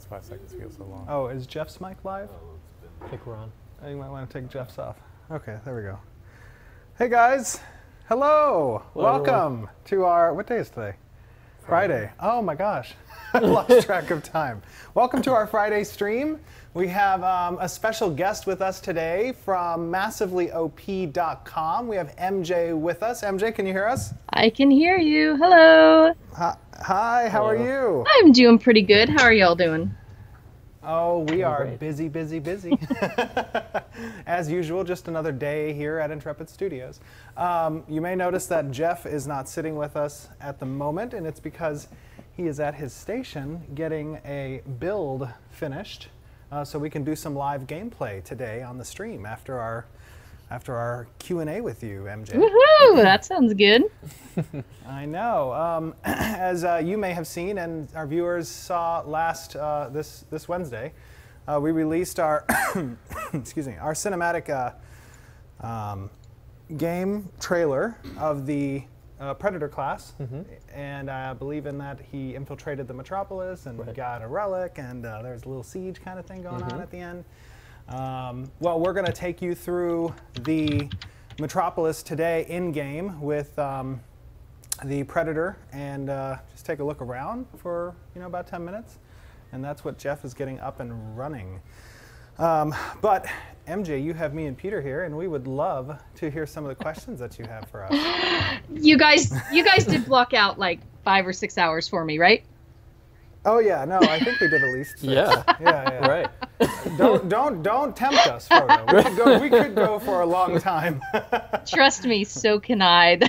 why 5 seconds feels so long. Oh, is Jeff's mic live? I think we're on. Oh, you might want to take Jeff's off. Okay, there we go. Hey guys, hello. Welcome everyone. to our, what day is today? Friday. Oh my gosh, I lost track of time. Welcome to our Friday stream. We have a special guest with us today from massivelyop.com. We have MJ with us. MJ, can you hear us? I can hear you. Hello. Hi, how are you? I'm doing pretty good. How are y'all doing? Oh, we are great. busy, busy, busy. As usual, just another day here at Intrepid Studios. You may notice that Jeff is not sitting with us at the moment, and it's because he is at his station getting a build finished so we can do some live gameplay today on the stream after our Q&A with you, MJ. Woohoo! That sounds good. I know. As you may have seen and our viewers saw this Wednesday, we released our excuse me, our cinematic game trailer of the Predator class, and I believe in that he infiltrated the Metropolis and got a relic, and there's a little siege kind of thing going on at the end. Well, we're going to take you through the Metropolis today in-game with the Predator, and just take a look around for about 10 minutes, and that's what Jeff is getting up and running. But MJ, you have me and Peter here, and we would love to hear some of the questions that you have for us. You guys did block out like 5 or 6 hours for me, right? Oh yeah, no, I think we did at least 6. Yeah. Right. Don't tempt us, Frodo. We could go for a long time. Trust me, so can I.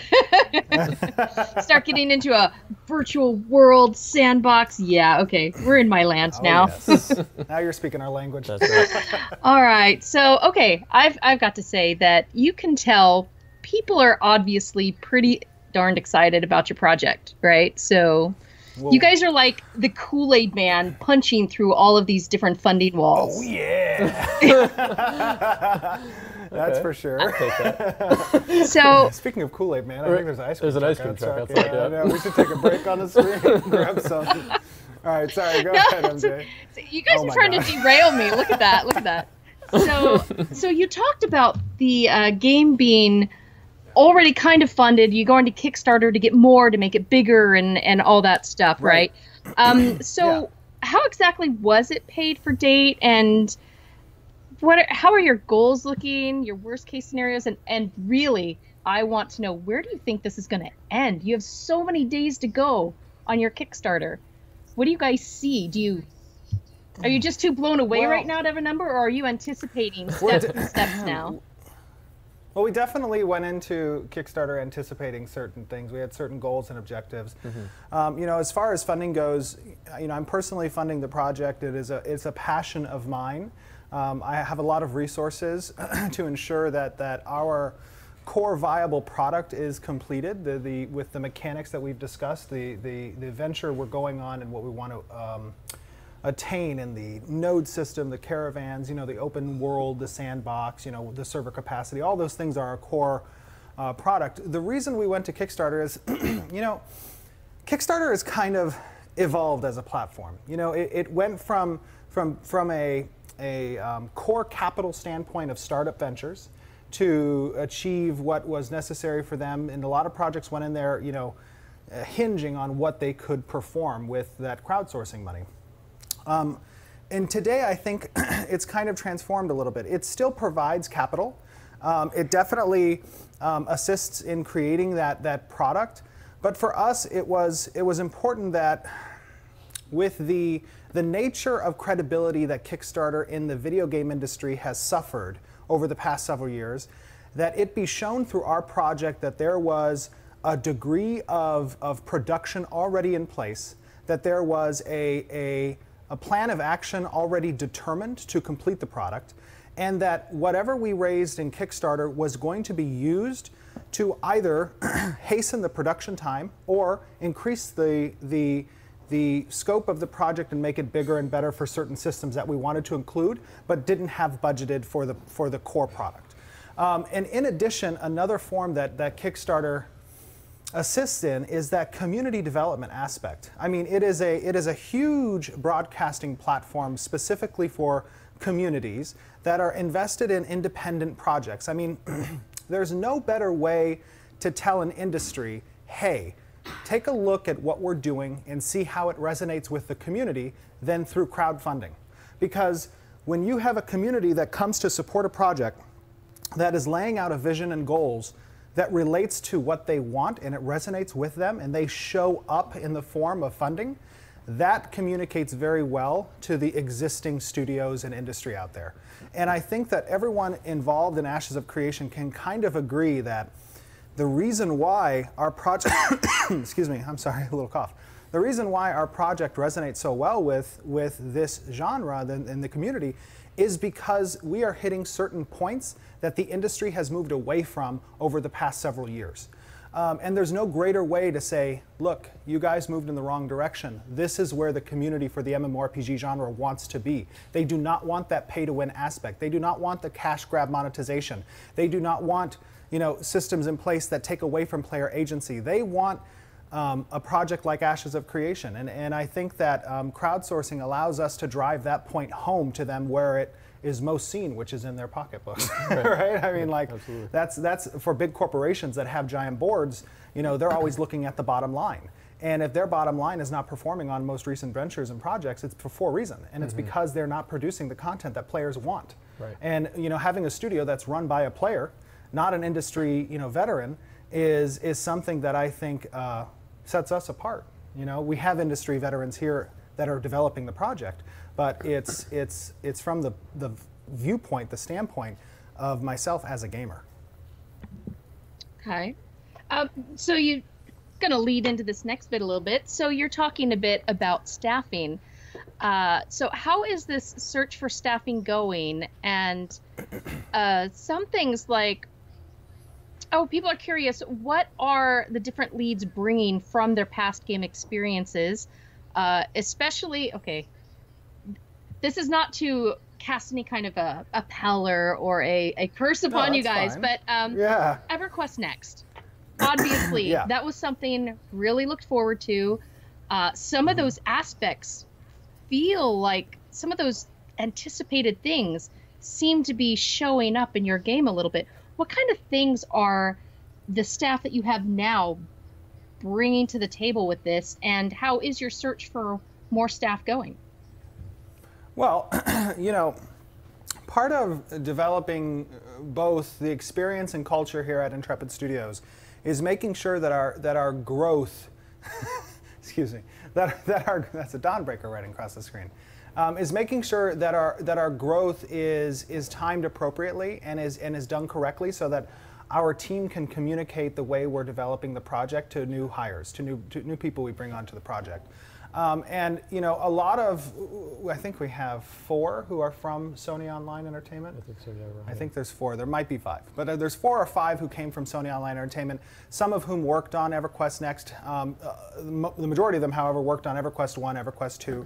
Start getting into a virtual world sandbox. Yeah, okay, we're in my land now. Yes. Now you're speaking our language. That's right. All right, so okay, I've got to say that you can tell people are obviously pretty darned excited about your project, right? So. Whoa. You guys are like the Kool-Aid man punching through all of these different funding walls. Oh yeah. That's for sure. I'll take that. So speaking of Kool-Aid man, I think there's an ice cream There's an ice cream truck outside. Yeah, I know. We should take a break on the screen and grab some. All right, sorry, go ahead, MJ. So you guys are trying to derail me. Look at that. Look at that. So you talked about the game being already kind of funded. You go into Kickstarter to get more, to make it bigger and all that stuff, right? So how exactly was it paid for date, and how are your goals looking, your worst case scenarios, and really, I want to know, where do you think this is going to end? You have so many days to go on your Kickstarter. What do you guys see? Are you just too blown away right now to have a number, or are you anticipating steps now? Well, we definitely went into Kickstarter anticipating certain things. We had certain goals and objectives. As far as funding goes, I'm personally funding the project. It's a passion of mine. I have a lot of resources to ensure that our core viable product is completed. With the mechanics that we've discussed, the venture we're going on and what we want to attain in the node system, the caravans, the open world, the sandbox, the server capacity, all those things are our core product. The reason we went to Kickstarter is, Kickstarter has kind of evolved as a platform. It went from a core capital standpoint of startup ventures to achieve what was necessary for them, and a lot of projects went in there, hinging on what they could perform with that crowdsourcing money. And today, I think it's kind of transformed a little bit. It still provides capital. It definitely assists in creating that product. But for us, it was important that with the nature of credibility that Kickstarter in the video game industry has suffered over the past several years, that it be shown through our project that there was a degree of production already in place, that there was a plan of action already determined to complete the product, and that whatever we raised in Kickstarter was going to be used to either hasten the production time or increase the scope of the project and make it bigger and better for certain systems that we wanted to include but didn't have budgeted for the core product. And in addition, another form that Kickstarter assists in is that community development aspect. I mean, it is a huge broadcasting platform specifically for communities that are invested in independent projects. I mean, there's no better way to tell an industry, hey, take a look at what we're doing and see how it resonates with the community than through crowdfunding. Because when you have a community that comes to support a project that is laying out a vision and goals that relates to what they want and it resonates with them and they show up in the form of funding, that communicates very well to the existing studios and industry out there. And I think that everyone involved in Ashes of Creation can kind of agree that the reason why our project, excuse me, I'm sorry, a little cough. The reason why our project resonates so well with this genre in the community is because we are hitting certain points that the industry has moved away from over the past several years. And there's no greater way to say, look, you guys moved in the wrong direction. This is where the community for the MMORPG genre wants to be. They do not want that pay-to-win aspect. They do not want the cash grab monetization. They do not want, you know, systems in place that take away from player agency. They want a project like Ashes of Creation. And I think that crowdsourcing allows us to drive that point home to them where it is most seen, which is in their pocketbooks, right? I mean, like, that's for big corporations that have giant boards, you know, they're always looking at the bottom line. And if their bottom line is not performing on most recent ventures and projects, it's for a reason. And it's because they're not producing the content that players want. Right. And, you know, having a studio that's run by a player, not an industry, you know, veteran, is something that I think sets us apart. You know, we have industry veterans here that are developing the project, but it's from the viewpoint, the standpoint of myself as a gamer. Okay. So you're going to lead into this next bit a little bit. So you're talking a bit about staffing. So how is this search for staffing going? And some things like, oh, people are curious, what are the different leads bringing from their past game experiences? Especially, okay, this is not to cast any kind of a peller or a curse upon you guys, fine. but Yeah. EverQuest Next. Obviously, Yeah. that was something really looked forward to. Some of those aspects feel like some of those anticipated things seem to be showing up in your game a little bit. What kind of things are the staff that you have now bringing to the table with this, and how is your search for more staff going? Well, you know, part of developing both the experience and culture here at Intrepid Studios is making sure that our growth, excuse me, that's a Dawnbreaker right across the screen, is making sure that our growth is timed appropriately and is done correctly, so that our team can communicate the way we're developing the project to new hires, to new people we bring onto the project. And you know, a lot of, I think we have 4 who are from Sony Online Entertainment. I think so, yeah, right. I think there's 4. There might be 5, but there's 4 or 5 who came from Sony Online Entertainment. Some of whom worked on EverQuest Next. The majority of them, however, worked on EverQuest 1, EverQuest 2,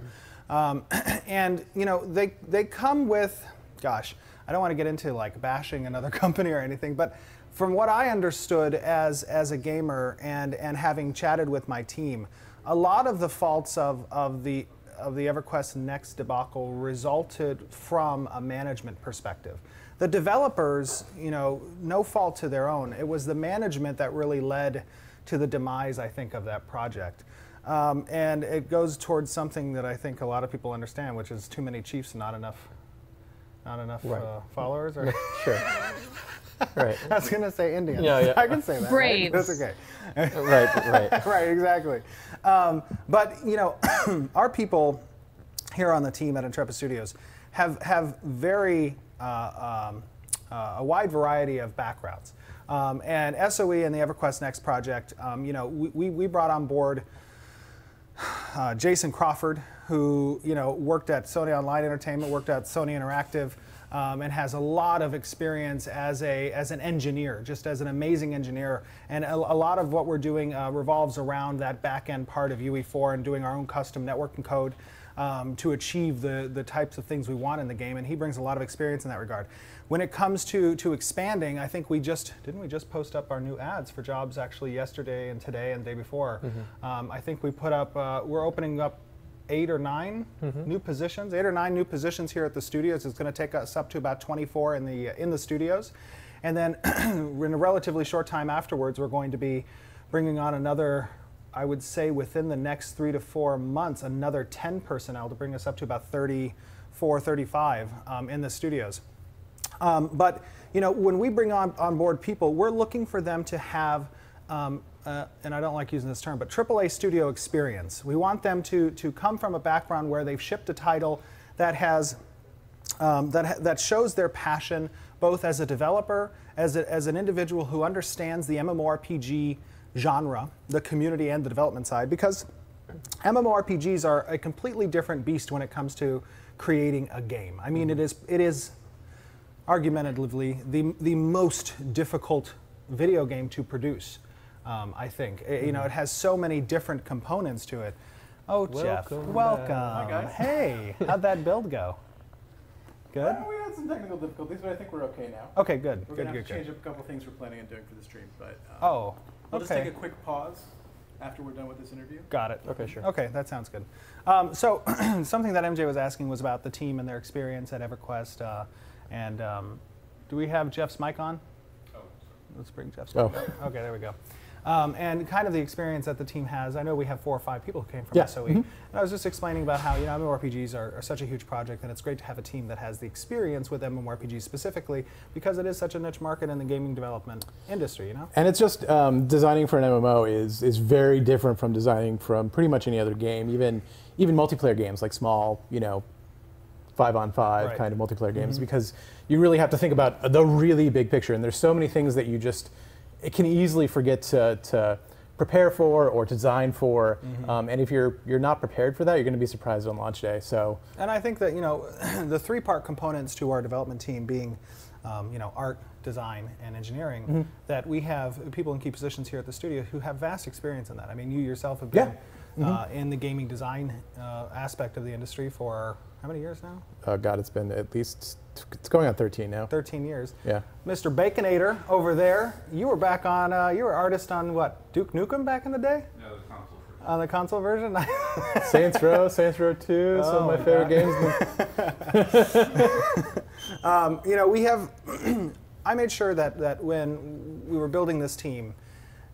and you know, they come with, gosh, I don't want to get into like bashing another company or anything, but from what I understood as a gamer and having chatted with my team, a lot of the faults of the EverQuest Next debacle resulted from a management perspective. The developers, you know, no fault to their own. It was the management that really led to the demise, I think, of that project. And it goes towards something that I think a lot of people understand, which is too many chiefs and not enough Right. followers. Or Sure. Right. I was going to say Indians. Yeah, yeah. I can say that. Braves. Right? That's okay. Right. Right, exactly. But you know, our people here on the team at Intrepid Studios have very a wide variety of backgrounds. And SOE and the EverQuest Next project, you know, we brought on board Jason Crawford, who, you know, worked at Sony Online Entertainment, worked at Sony Interactive, and has a lot of experience as an engineer, just as an amazing engineer. And a lot of what we're doing revolves around that back end part of UE4 and doing our own custom networking code. to achieve the types of things we want in the game, and he brings a lot of experience in that regard. When it comes to expanding, I think didn't we just post up our new ads for jobs actually yesterday and today and the day before? I think we put up, we're opening up 8 or 9 new positions, 8 or 9 new positions here at the studios. It's going to take us up to about 24 in the studios. And then in a relatively short time afterwards, we're going to be bringing on another, I would say within the next 3 to 4 months, another 10 personnel to bring us up to about 34, 35 in the studios. But when we bring on board people, we're looking for them to have, and I don't like using this term, but AAA studio experience. We want them to come from a background where they've shipped a title that has that shows their passion both as a developer, as an individual who understands the MMORPG genre, the community and the development side, because MMORPGs are a completely different beast when it comes to creating a game. I mean, it is argumentatively the most difficult video game to produce. I think it has so many different components to it. Oh, Jeff, welcome. Hi, guys. Hey, how'd that build go? Good. We had some technical difficulties, but I think we're okay now. Okay, good. We're gonna have to change up a couple things we're planning on doing for the stream, but oh, we'll just okay. take a quick pause after we're done with this interview. Got it. Okay, sure. Okay, that sounds good. So something that MJ was asking was about the team and their experience at EverQuest, and do we have Jeff's mic on? Oh, let's bring Jeff's mic on. Okay, there we go. And kind of the experience that the team has. I know we have 4 or 5 people who came from SOE. And I was just explaining about how MMORPGs are such a huge project, and it's great to have a team that has the experience with MMORPGs specifically, because it is such a niche market in the gaming development industry. And it's just designing for an MMO is very different from designing from pretty much any other game, even multiplayer games like small, 5-on-5 kind of multiplayer games, because you really have to think about the really big picture, and there's so many things that it can easily forget to prepare for or to design for, and if you're not prepared for that, you're going to be surprised on launch day. So, and I think that the 3-part components to our development team being, art, design, and engineering, that we have people in key positions here at the studio who have vast experience in that. I mean, you yourself have been in the gaming design aspect of the industry for how many years now? Oh God, it's been at least, it's going on 13 now. 13 years. Yeah. Mr. Baconator over there, you were back on, you were artist on what, Duke Nukem back in the day? No, the console version. On the console version? Saints Row 2, some of my favorite games. We have, I made sure that when we were building this team,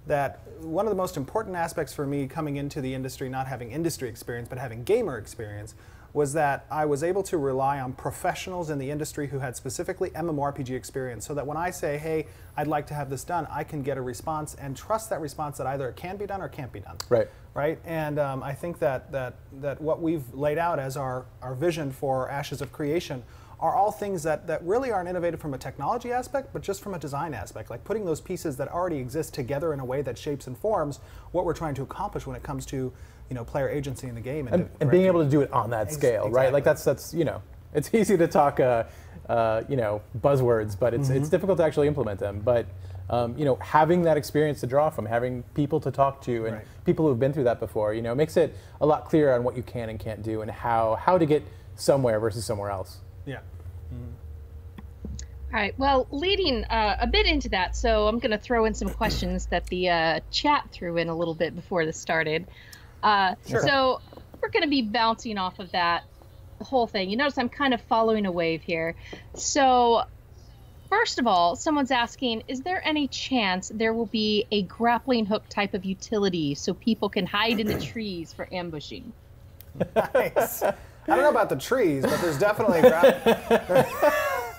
that one of the most important aspects for me coming into the industry, not having industry experience, but having gamer experience, was that I was able to rely on professionals in the industry who had specifically MMORPG experience, so that when I say, hey, I'd like to have this done, I can get a response and trust that response that either it can be done or can't be done. Right. Right? And I think that what we've laid out as our vision for Ashes of Creation are all things that really aren't innovative from a technology aspect, but just from a design aspect, like putting those pieces that already exist together in a way that shapes and forms what we're trying to accomplish when it comes to player agency in the game. And being able to do it on that scale, right? Like that's it's easy to talk buzzwords, but it's difficult to actually implement them. But having that experience to draw from, having people to talk to, and people who've been through that before, makes it a lot clearer on what you can and can't do, and how to get somewhere versus somewhere else. Yeah. All right. Well, leading a bit into that, so I'm going to throw in some questions that the chat threw in a little bit before this started. Sure. So we're going to be bouncing off of that whole thing. You notice I'm kind of following a wave here. So first of all, someone's asking, is there any chance there will be a grappling hook type of utility so people can hide in the trees for ambushing? Nice. I don't know about the trees, but there's definitely a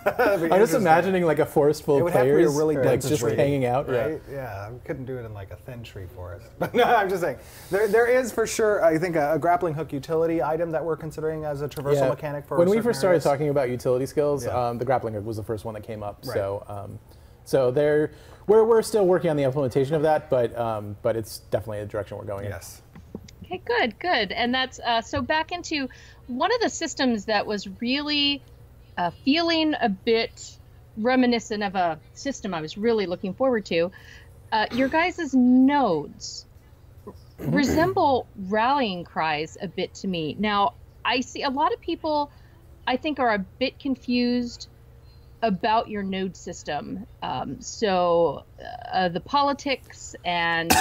I'm just imagining like a forest full of players, have to be a really dense just tree, hanging out. Right? Yeah, I couldn't do it in like a thin tree forest. But no, I'm just saying, there is for sure, I think, a grappling hook utility item that we're considering as a traversal mechanic for when we certain first started areas. talking about utility skills, the grappling hook was the first one that came up. Right. So we're still working on the implementation of that, but it's definitely a direction we're going in. Yes. Okay, good. And that's so back into one of the systems that was really feeling a bit reminiscent of a system I was really looking forward to. Your guys' nodes resemble rallying cries a bit to me. Now, I see a lot of people, I think, are a bit confused about your node system. The politics and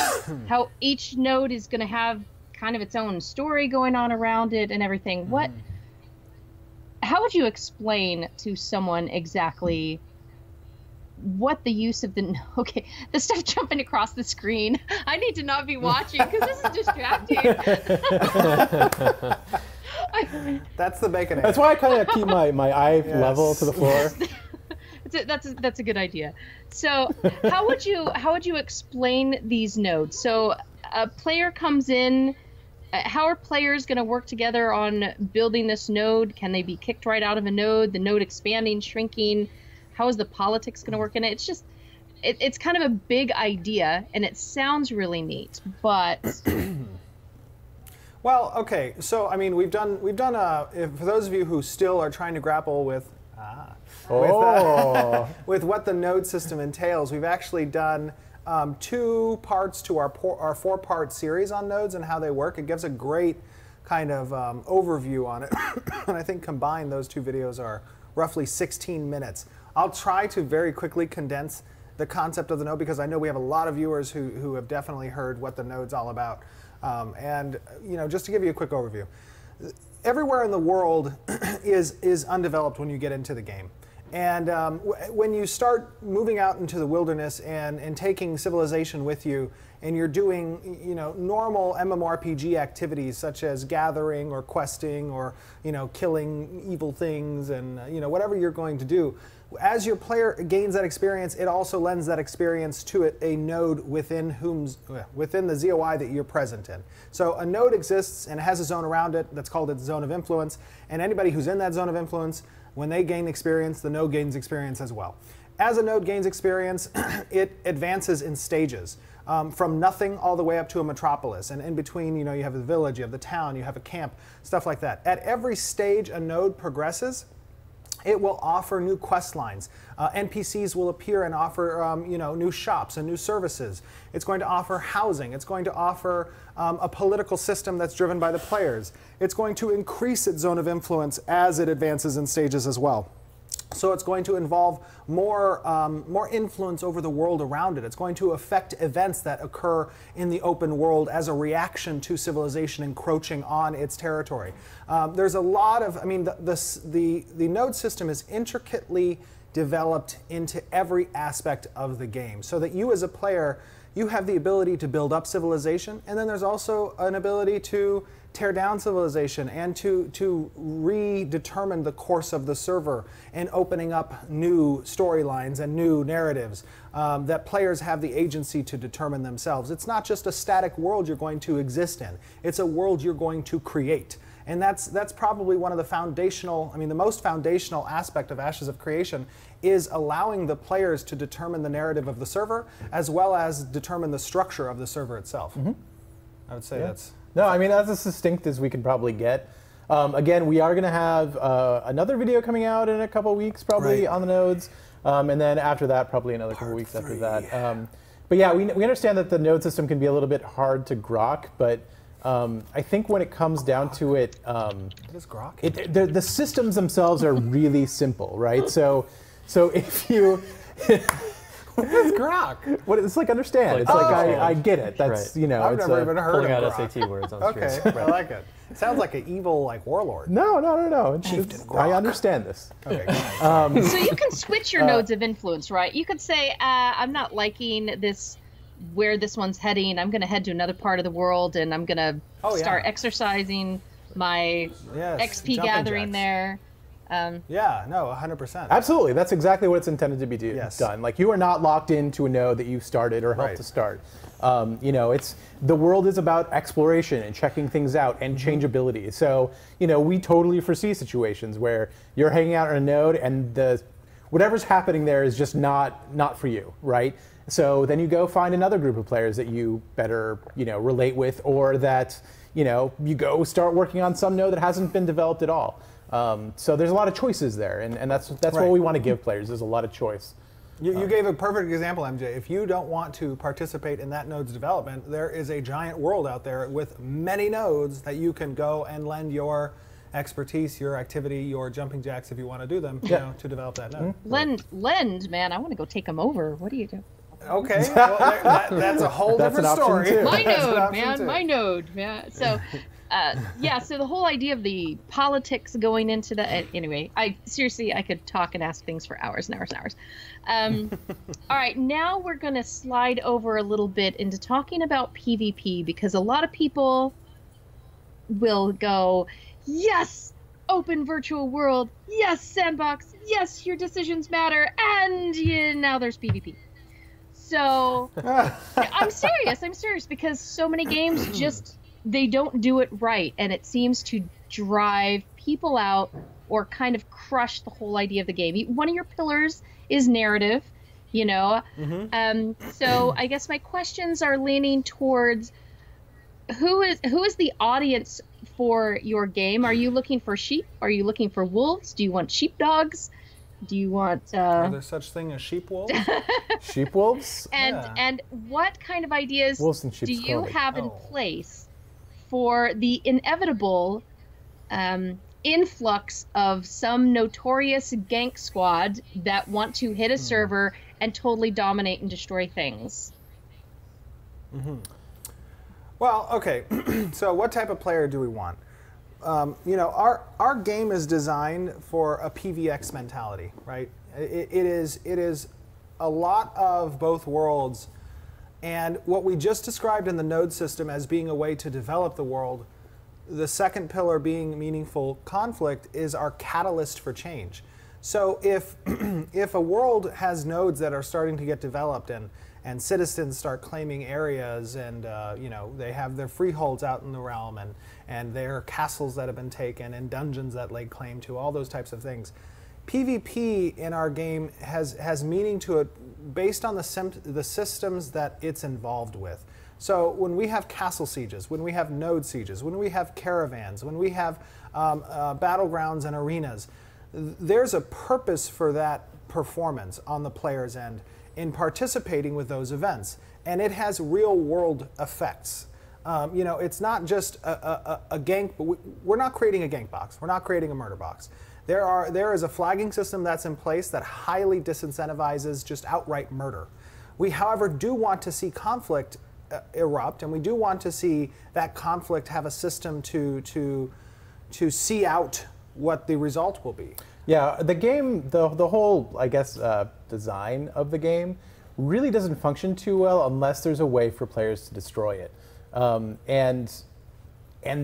how each node is going to have kind of its own story going on around it and everything. How would you explain to someone exactly what the use of the stuff jumping across the screen? I need to not be watching because this is distracting. That's the bacon egg. That's why I kind of keep my eye level to the floor. That's a good idea. So how would you explain these nodes? So a player comes in. How are players going to work together on building this node? Can they be kicked right out of a node? The node expanding, shrinking? How is the politics going to work in it? It's just, it's kind of a big idea, and it sounds really neat, but. Well, okay. So I mean, we've done. For those of you who still are trying to grapple with with what the node system entails, we've actually done 2 parts to our 4-part series on nodes and how they work. It gives a great kind of overview on it. And I think combined, those 2 videos are roughly 16 minutes. I'll try to very quickly condense the concept of the node because I know we have a lot of viewers who have definitely heard what the node's all about. And just to give you a quick overview, everywhere in the world is undeveloped when you get into the game. And when you start moving out into the wilderness and taking civilization with you, and you're doing normal MMORPG activities such as gathering or questing or killing evil things and whatever you're going to do, as your player gains that experience, it also lends that experience to a node within the ZOI that you're present in. So a node exists and it has a zone around it that's called its zone of influence, and anybody who's in that zone of influence, when they gain experience, the node gains experience as well. As a node gains experience, it advances in stages, from nothing all the way up to a metropolis. And in between, you have the village, you have the town, you have a camp, stuff like that. At every stage a node progresses, it will offer new quest lines. NPCs will appear and offer new shops and new services. It's going to offer housing. It's going to offer a political system that's driven by the players. It's going to increase its zone of influence as it advances in stages as well. So it's going to involve more influence over the world around it. It's going to affect events that occur in the open world as a reaction to civilization encroaching on its territory. There's a lot of, the node system is intricately developed into every aspect of the game so that you as a player, you have the ability to build up civilization, and then there's also an ability to tear down civilization and to redetermine the course of the server and opening up new storylines and new narratives that players have the agency to determine themselves. It's not just a static world you're going to exist in. It's a world you're going to create. And that's probably one of the foundational, the most foundational aspect of Ashes of Creation is allowing the players to determine the narrative of the server as well as determine the structure of the server itself. Mm-hmm. I would say that's... No, that's as succinct as we can probably get. Again, we are going to have another video coming out in a couple weeks, probably on the nodes, and then after that, probably another couple weeks after that. But yeah, we understand that the node system can be a little bit hard to grok, but I think when it comes down to it, what is grok? The systems themselves are really simple, right? So if you What is grok? It's like understand. It's like I get it. That's I've it's never even heard pulling of out grok. SAT words on the Okay, screen. I like it. Sounds like an evil warlord. No. I understand this. Okay. So you can switch your nodes of influence, right? You could say, I'm not liking this, where this one's heading. I'm going to head to another part of the world, and I'm going to start exercising my XP gathering there. Yeah, no, 100%. Absolutely. That's exactly what it's intended to be done. Like, you are not locked into a node that you started or helped to start. The world is about exploration and checking things out and changeability. So, we totally foresee situations where you're hanging out on a node and whatever's happening there is just not for you, right? So then you go find another group of players that you better, relate with, or that, you go start working on some node that hasn't been developed at all. So there's a lot of choices there, and that's what we want to give players. There's a lot of choice. You gave a perfect example, MJ. If you don't want to participate in that node's development, there is a giant world out there with many nodes that you can go and lend your expertise, your activity, your jumping jacks, if you want to do them, you Yeah. know, to develop that node. Lend, man, I want to go take them over. What do you do? Okay, well, that's a whole That's different an option, story. too. My That's an node, option, man, too. my node. Yeah. So, yeah. So the whole idea of the politics going into that. Anyway, I could talk and ask things for hours and hours and hours. All right, now we're gonna slide over a little bit into talking about PvP, because a lot of people will go, yes, open virtual world, yes, sandbox, yes, your decisions matter, and now there's PvP. So I'm serious because so many games just, they don't do it right, and it seems to drive people out or kind of crush the whole idea of the game. One of your pillars is narrative, you know. So I guess my questions are leaning towards who is the audience for your game? Are you looking for sheep? Are you looking for wolves? Do you want sheepdogs? Do you want Are there such thing as sheep wolves? Sheep wolves? and what kind of ideas Wolves in do sheep's you clothing. have in place for the inevitable influx of some notorious gank squad that want to hit a server and totally dominate and destroy things? Well, okay. So what type of player do we want? You know, our game is designed for a PVX mentality, right? It is a lot of both worlds, and what we just described in the node system as being a way to develop the world, the second pillar being meaningful conflict, is our catalyst for change. So if if a world has nodes that are starting to get developed and citizens start claiming areas, and you know, they have their freeholds out in the realm, and there are castles that have been taken and dungeons that lay claim to, all those types of things. PvP in our game has meaning to it based on the systems that it's involved with. So when we have castle sieges, when we have node sieges, when we have caravans, when we have battlegrounds and arenas, there's a purpose for that performance on the player's end in participating with those events, and it has real world effects. You know, it's not just a gank, but we're not creating a gank box. We're not creating a murder box. There is a flagging system that's in place that highly disincentivizes just outright murder. We, however, do want to see conflict erupt, and we do want to see that conflict have a system to see out what the result will be. Yeah, the game, the whole, I guess, design of the game really doesn't function too well unless there's a way for players to destroy it. And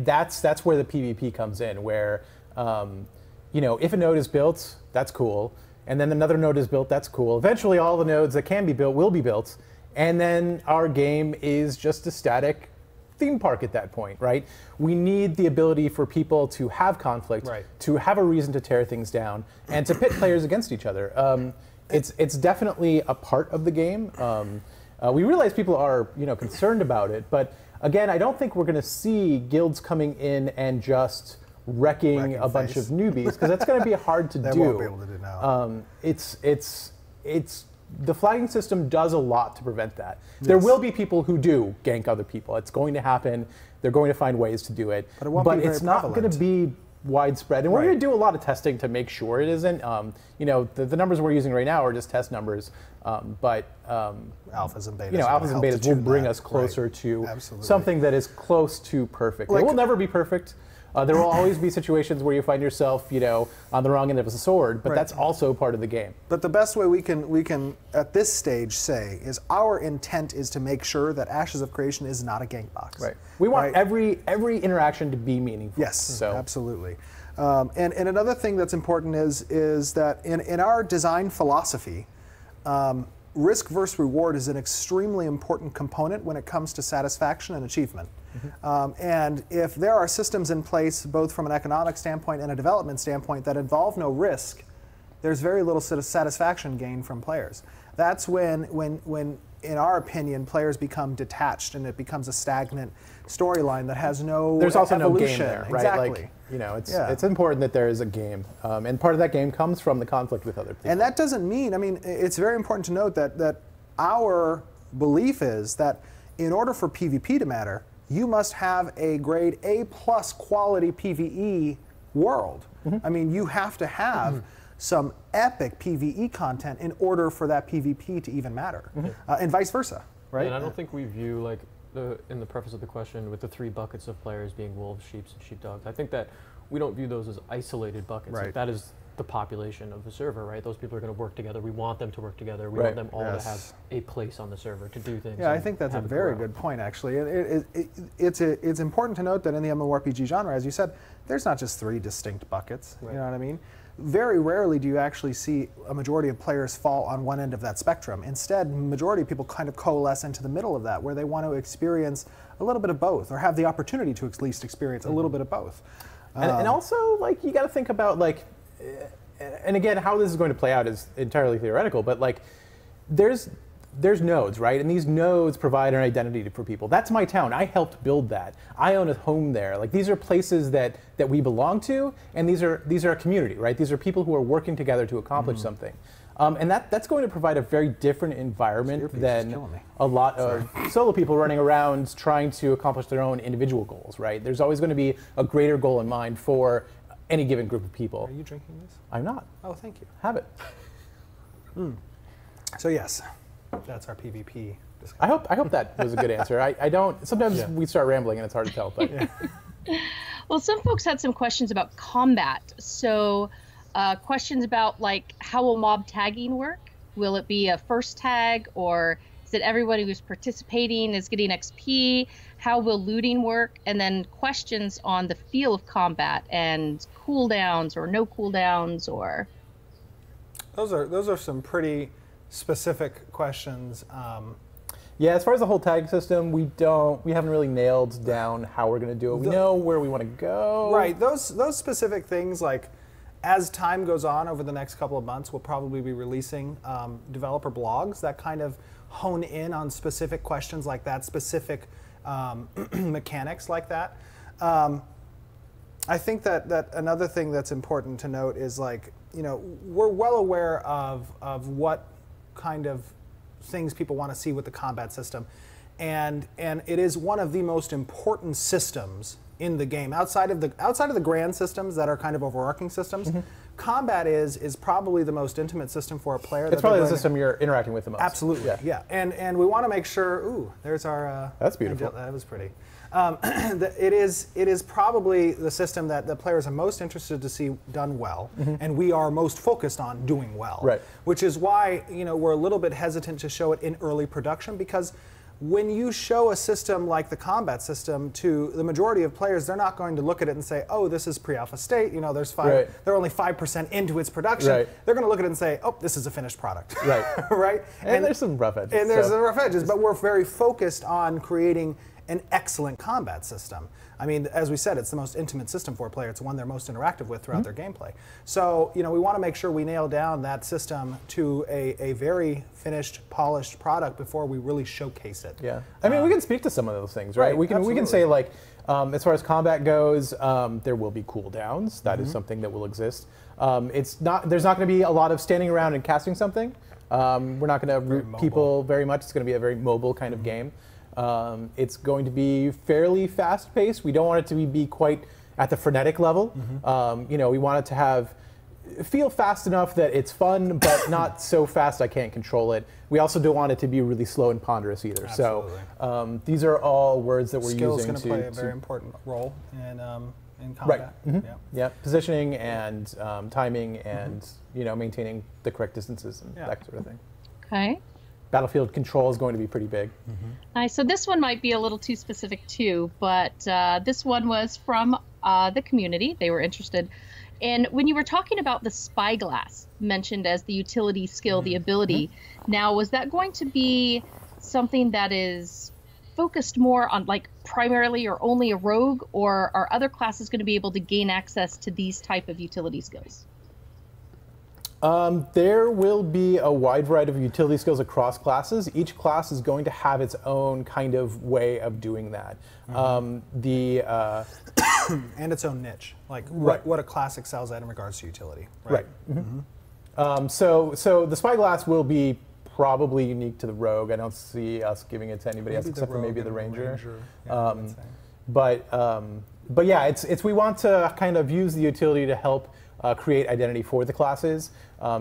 that's where the PvP comes in, where you know, if a node is built, that's cool, and then another node is built, that's cool. Eventually, all the nodes that can be built will be built, and then our game is just a static theme park at that point, right? We need the ability for people to have conflict, Right. to have a reason to tear things down, and to pit players against each other. It's definitely a part of the game. We realize people are, you know, concerned about it, but again, I don't think we're going to see guilds coming in and just wrecking a bunch of newbies, because that's going to be hard to do. They won't be able to do now. It's the flagging system does a lot to prevent that. There will be people who do gank other people. It's going to happen. They're going to find ways to do it. But it won't be very it's not going to be widespread. And we're going to do a lot of testing to make sure it isn't. You know, the numbers we're using right now are just test numbers. But Alphas and betas. you know, alphas and betas will bring us closer to something that is close to perfect. It will never be perfect. There will always be situations where you find yourself, you know, on the wrong end of a sword, but that's also part of the game. But the best way we can at this stage say is our intent is to make sure that Ashes of Creation is not a gank box. Right. We want every interaction to be meaningful. Yes, so. absolutely. And another thing that's important is that in our design philosophy, risk versus reward is an extremely important component when it comes to satisfaction and achievement. And if there are systems in place, both from an economic standpoint and a development standpoint, that involve no risk, there's very little satisfaction gained from players. That's when, in our opinion, players become detached and it becomes a stagnant storyline that has no There's also evolution. no game there, right? Exactly. Like, you know, it's important that there is a game, and part of that game comes from the conflict with other people. And that doesn't mean, I mean, it's very important to note that our belief is that in order for PvP to matter, you must have a grade A+ quality PvE world. I mean, you have to have some epic PvE content in order for that PvP to even matter, and vice versa, right? And I don't think we view, like, in the preface of the question, with the 3 buckets of players being wolves, sheep, and sheepdogs, I think that we don't view those as isolated buckets. Right. Like, that is the population of the server, right? Those people are going to work together. We want them to work together. We want them all to have a place on the server to do things. Yeah, I think that's a very good point, actually. It's important to note that in the MMORPG genre, as you said, there's not just 3 distinct buckets. Right. You know what I mean? Very rarely do you actually see a majority of players fall on one end of that spectrum. Instead, majority of people kind of coalesce into the middle of that, where they want to experience a little bit of both, or have the opportunity to at least experience a little bit of both. And also, like, you got to think about, like, and again, how this is going to play out is entirely theoretical, but, like, there's nodes, right? And these nodes provide an identity for people. That's my town. I helped build that. I own a home there. Like, these are places that we belong to, and these are a community, right? These are people who are working together to accomplish something. And that's going to provide a very different environment than a lot of solo people running around trying to accomplish their own individual goals, right? There's always going to be a greater goal in mind for any given group of people. Are you drinking this? I'm not. Oh, thank you. Have it. So yes, that's our PvP discussion. I hope that was a good answer. I don't. Sometimes we start rambling and it's hard to tell. But Well, some folks had some questions about combat. So questions about, like, how will mob tagging work? Will it be a first tag, or is it everybody who's participating is getting XP? How will looting work? And then questions on the feel of combat and cooldowns or no cooldowns, or... Those are some pretty specific questions. yeah, as far as the whole tag system, we haven't really nailed down how we're going to do it. We know where we want to go. Right. Those specific things, like, as time goes on over the next couple of months, we'll probably be releasing developer blogs that kind of hone in on specific questions like that, specific mechanics like that. I think that another thing that's important to note is, like, you know, we're well aware of what kind of things people want to see with the combat system, and it is one of the most important systems in the game outside of the grand systems that are kind of overarching systems. Combat is probably the most intimate system for a player. It's probably the system you're interacting with the most. Absolutely, yeah. And we want to make sure. Ooh, there's our. That's beautiful. That was pretty. It is probably the system that the players are most interested to see done well, and we are most focused on doing well. Right. Which is why, you know, we're a little bit hesitant to show it in early production, because when you show a system like the combat system to the majority of players, they're not going to look at it and say, "Oh, this is pre-alpha state." You know, they're only 5% into its production. Right. They're going to look at it and say, "Oh, this is a finished product." Right. Right. And there's some rough edges. And there's some rough edges, but we're very focused on creating an excellent combat system. I mean, as we said, it's the most intimate system for a player. It's the one they're most interactive with throughout their gameplay. So, you know, we want to make sure we nail down that system to a very finished, polished product before we really showcase it. Yeah. I mean, we can speak to some of those things, right? We can absolutely. say, like, as far as combat goes, there will be cooldowns. That is something that will exist. There's not going to be a lot of standing around and casting something. We're not going to root people very much. It's going to be a very mobile kind of game. It's going to be fairly fast-paced. We don't want it to be quite at the frenetic level. You know, we want it to feel fast enough that it's fun, but not so fast I can't control it. We also don't want it to be really slow and ponderous either. Absolutely. So these are all words that we're Skill's using going to play a very important role in combat. Right. Yeah. Positioning and timing and you know, maintaining the correct distances and that sort of thing. Okay. Battlefield control is going to be pretty big. Nice. So this one might be a little too specific too, but this one was from the community. They were interested. And when you were talking about the spyglass mentioned as the utility skill, the ability, now was that going to be something that is focused more on, like, primarily or only a rogue, or are other classes going to be able to gain access to these type of utility skills? There will be a wide variety of utility skills across classes. Each class is going to have its own kind of way of doing that. And its own niche, like what a class excels at in regards to utility. Right. So the spyglass will be probably unique to the rogue. I don't see us giving it to anybody else except for maybe the ranger. Yeah, But but yeah, we want to kind of use the utility to help create identity for the classes,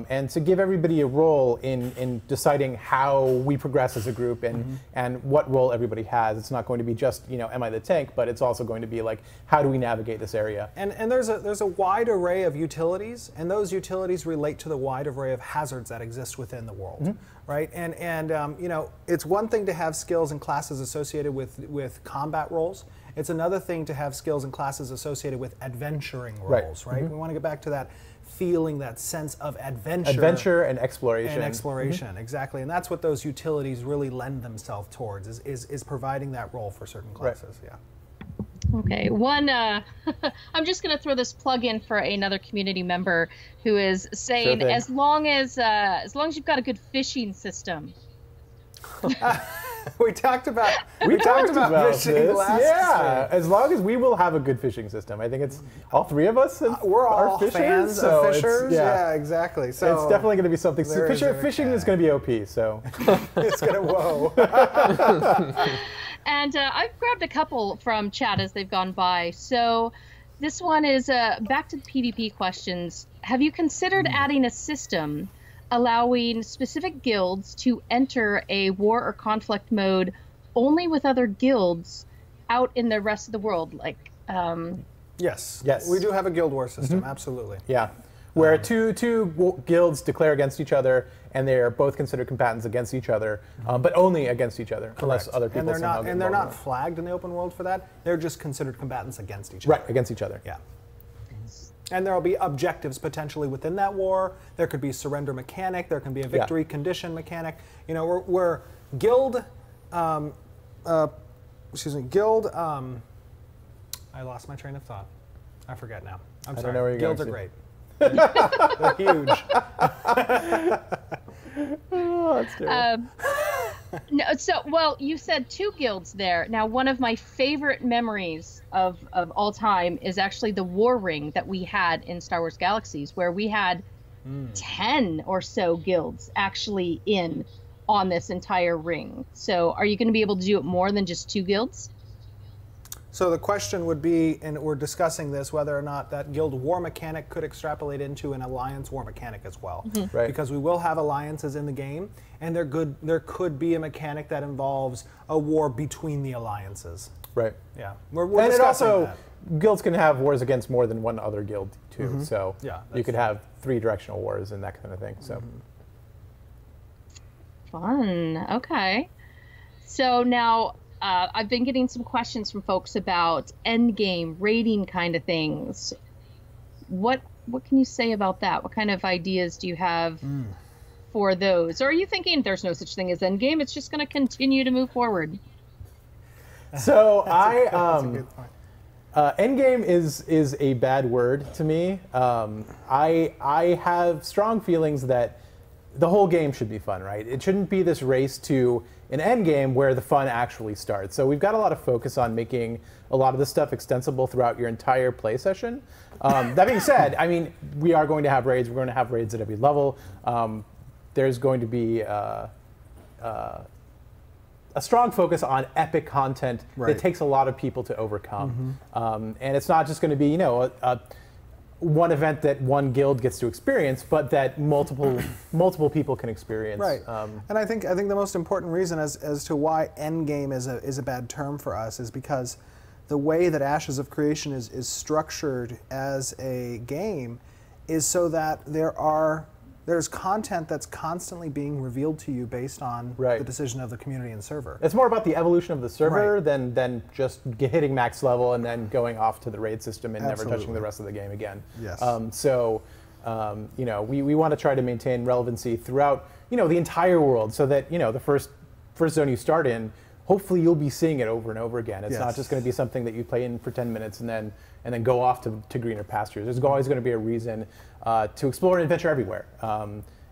and to give everybody a role in deciding how we progress as a group and what role everybody has. It's not going to be just, am I the tank, but it's also going to be like, how do we navigate this area? And there's a wide array of utilities, and those utilities relate to the wide array of hazards that exist within the world, right? And it's one thing to have skills and classes associated with combat roles. It's another thing to have skills and classes associated with adventuring roles, right? We want to get back to that feeling, that sense of adventure. Adventure and exploration. And exploration, exactly. And that's what those utilities really lend themselves towards, is providing that role for certain classes, yeah. Okay, one, I'm just going to throw this plug in for another community member who is saying, Sure thing. as long as you've got a good fishing system. We talked about We talked about fishing this. last Yeah, stream. as long as we will have a good fishing system. I think it's all three of us. We're are all fishers, fans so of it's- fishers. Yeah, exactly. So it's definitely going to be something. there is a Fishing is going to be OP. So it's gonna whoa. And I've grabbed a couple from chat as they've gone by. So this one is back to the PvP questions. Have you considered adding a system allowing specific guilds to enter a war or conflict mode only with other guilds out in the rest of the world? Like, Yes. Yes. We do have a guild war system. Absolutely. yeah, where two guilds declare against each other, and they are both considered combatants against each other, but only against each other, unless other people And they're somehow not. get And they're involved not flagged in the open world for that. They're just considered combatants against each in it. other. Right, against each other. Yeah. And there will be objectives potentially within that war. There could be a surrender mechanic. There can be a victory condition mechanic. We're guild. Guild. I lost my train of thought. I forget now. I'm sorry. don't know where you're Guilds are going great. They're huge. Oh, that's terrible. no, well, you said two guilds there. Now, one of my favorite memories of all time is actually the war ring that we had in Star Wars Galaxies, where we had 10 or so guilds actually in on this entire ring. So are you going to be able to do it more than just two guilds? So the question would be, and we're discussing this, whether or not that guild war mechanic could extrapolate into an alliance war mechanic as well. Right. Because we will have alliances in the game, and there could be a mechanic that involves a war between the alliances. Right. Yeah, we're And it discussing also, that. guilds can have wars against more than one other guild too. So Yeah, you could have 3 directional wars and that kind of thing. So Fun. Okay. So now I've been getting some questions from folks about end game rating kind of things. What can you say about that? What kind of ideas do you have for those? Or are you thinking there's no such thing as end game? It's just going to continue to move forward. So That's a good point. endgame is a bad word to me. I have strong feelings that the whole game should be fun, right? It shouldn't be this race to an end game where the fun actually starts. So we've got a lot of focus on making a lot of this stuff extensible throughout your entire play session. That being said, I mean, we are going to have raids. We're going to have raids at every level. There's going to be a strong focus on epic content that takes a lot of people to overcome. And it's not just going to be, you know, one event that one guild gets to experience, but that multiple people can experience. Right. And I think the most important reason as to why endgame is a bad term for us is because the way that Ashes of Creation is structured as a game is so that there's content that's constantly being revealed to you based on the decision of the community and server. It's more about the evolution of the server than just hitting max level and then going off to the raid system and never touching the rest of the game again. Yes. You know, we want to try to maintain relevancy throughout, you know, the entire world, so that, you know, the first zone you start in, hopefully you'll be seeing it over and over again. It's not just going to be something that you play in for 10 minutes and then go off to greener pastures. There's always going to be a reason to explore and adventure everywhere.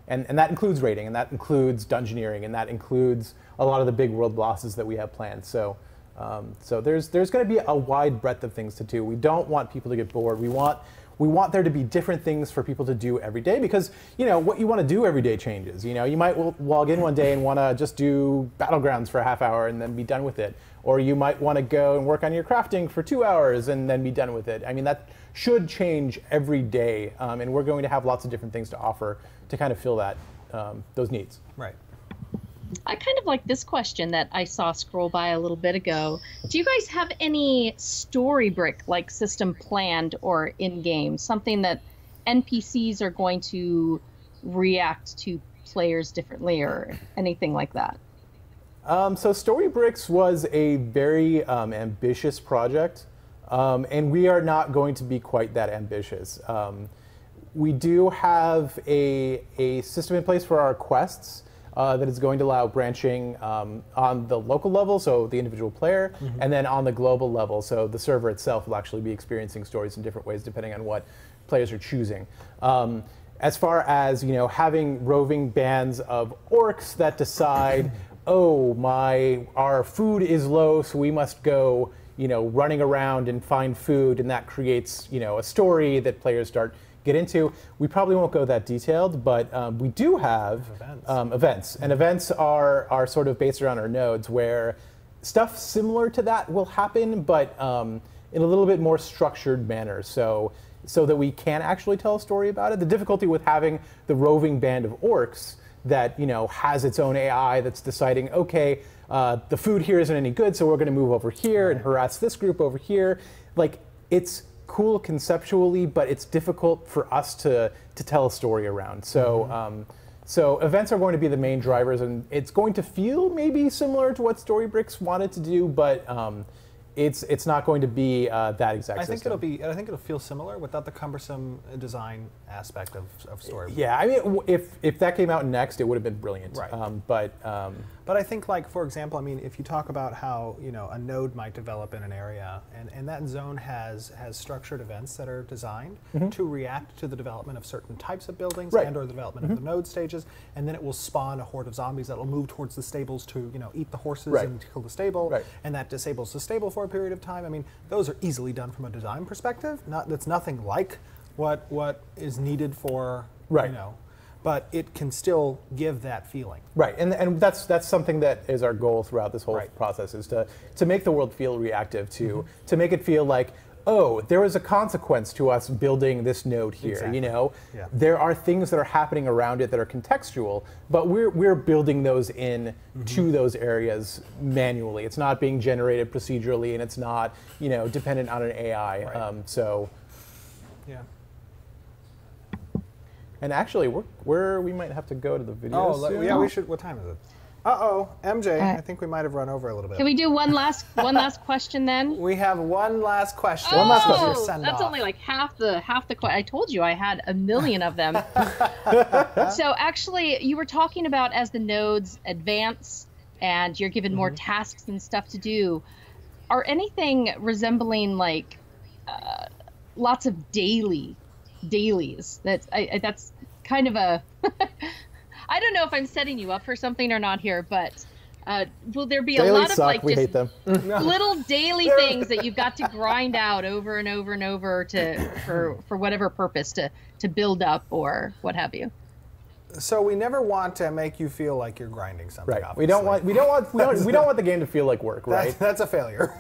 And that includes raiding, and that includes dungeoneering, and that includes a lot of the big world bosses that we have planned. So there's going to be a wide breadth of things to do. We don't want people to get bored. We want we want there to be different things for people to do every day because, you know, what you want to do every day changes. You know, you might log in one day and want to just do Battlegrounds for a half hour and then be done with it. Or you might want to go and work on your crafting for 2 hours and then be done with it. I mean, that should change every day, and we're going to have lots of different things to offer to kind of fill that those needs. Right. I kind of like this question that I saw scroll by a little bit ago. Do you guys have any Storybrick-like system planned or in-game? Something that NPCs are going to react to players differently or anything like that? So Storybricks was a very ambitious project, and we are not going to be quite that ambitious. We do have a system in place for our quests that is going to allow branching on the local level, so the individual player, and then on the global level, so the server itself will actually be experiencing stories in different ways depending on what players are choosing. As far as, you know, having roving bands of orcs that decide, oh, our food is low, so we must go, you know, running around and find food, and that creates, you know, a story that players get into. We probably won't go that detailed, but we do have events. And events are sort of based around our nodes where stuff similar to that will happen, but in a little bit more structured manner. So that we can actually tell a story about it. The difficulty with having the roving band of orcs that, you know, has its own AI that's deciding, okay, the food here isn't any good, so we're going to move over here and harass this group over here. Like, it's cool conceptually, but it's difficult for us to tell a story around. So, so events are going to be the main drivers, and it's going to feel maybe similar to what Storybricks wanted to do, but it's not going to be that exact I think system. I think it'll feel similar without the cumbersome design aspect of Storybricks. Yeah, I mean, if that came out next, it would have been brilliant. Right. But I think, like, for example, I mean, if you talk about how, you know, a node might develop in an area, and that zone has structured events that are designed to react to the development of certain types of buildings and or the development of the node stages, and then it will spawn a horde of zombies that will move towards the stables to, you know, eat the horses and kill the stable, and that disables the stable for a period of time. I mean, those are easily done from a design perspective. That's nothing like what is needed for, you know, but it can still give that feeling. Right, and that's something that is our goal throughout this whole process, is to make the world feel reactive, to make it feel like, oh, there was a consequence to us building this node here. You know, there are things that are happening around it that are contextual, but we're building those in to those areas manually. It's not being generated procedurally, and it's not, you know, dependent on an AI. And actually, we might have to go to the video soon. Yeah, we should. What time is it? Uh-oh, MJ, I think we might have run over a little bit. Can we do one last question then? We have one last question. Oh, one last question. That's only like half the question. I told you I had a million of them. So actually, you were talking about as the nodes advance and you're given more tasks and stuff to do. Are anything resembling like lots of dailies? That's kind of a. I don't know if I'm setting you up for something or not here, but will there be a lot of like just little daily things that you've got to grind out over and over and over for whatever purpose to build up or what have you? So we never want to make you feel like you're grinding something. Right. Obviously. We don't want the game to feel like work. Right. That's a failure.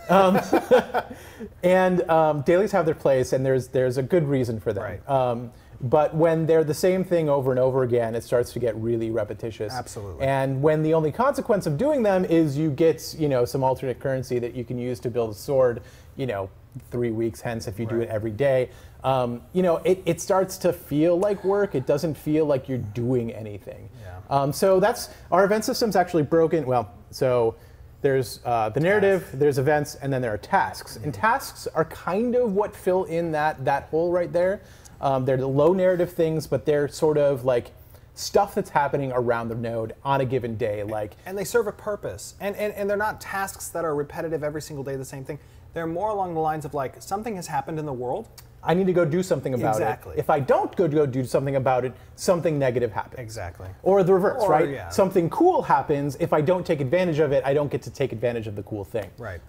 And dailies have their place, and there's a good reason for them. Right. But when they're the same thing over and over again, it starts to get really repetitious. Absolutely. And when the only consequence of doing them is you get, you know, some alternate currency that you can use to build a sword, you know, 3 weeks hence if you do it every day, you know, it starts to feel like work. It doesn't feel like you're doing anything. Yeah. So that's our event system's actually broken. Well, so there's the narrative, there's events, and then there are tasks. And tasks are kind of what fill in that hole right there. They're the low narrative things, but they're sort of like stuff that's happening around the node on a given day. And they serve a purpose. And they're not tasks that are repetitive every single day, the same thing. They're more along the lines of like something has happened in the world, I need to go do something about Exactly. it. If I don't go do something about it, something negative happens. Exactly. Or the reverse, Or, right? yeah. Something cool happens. If I don't take advantage of it, I don't get to take advantage of the cool thing. Right.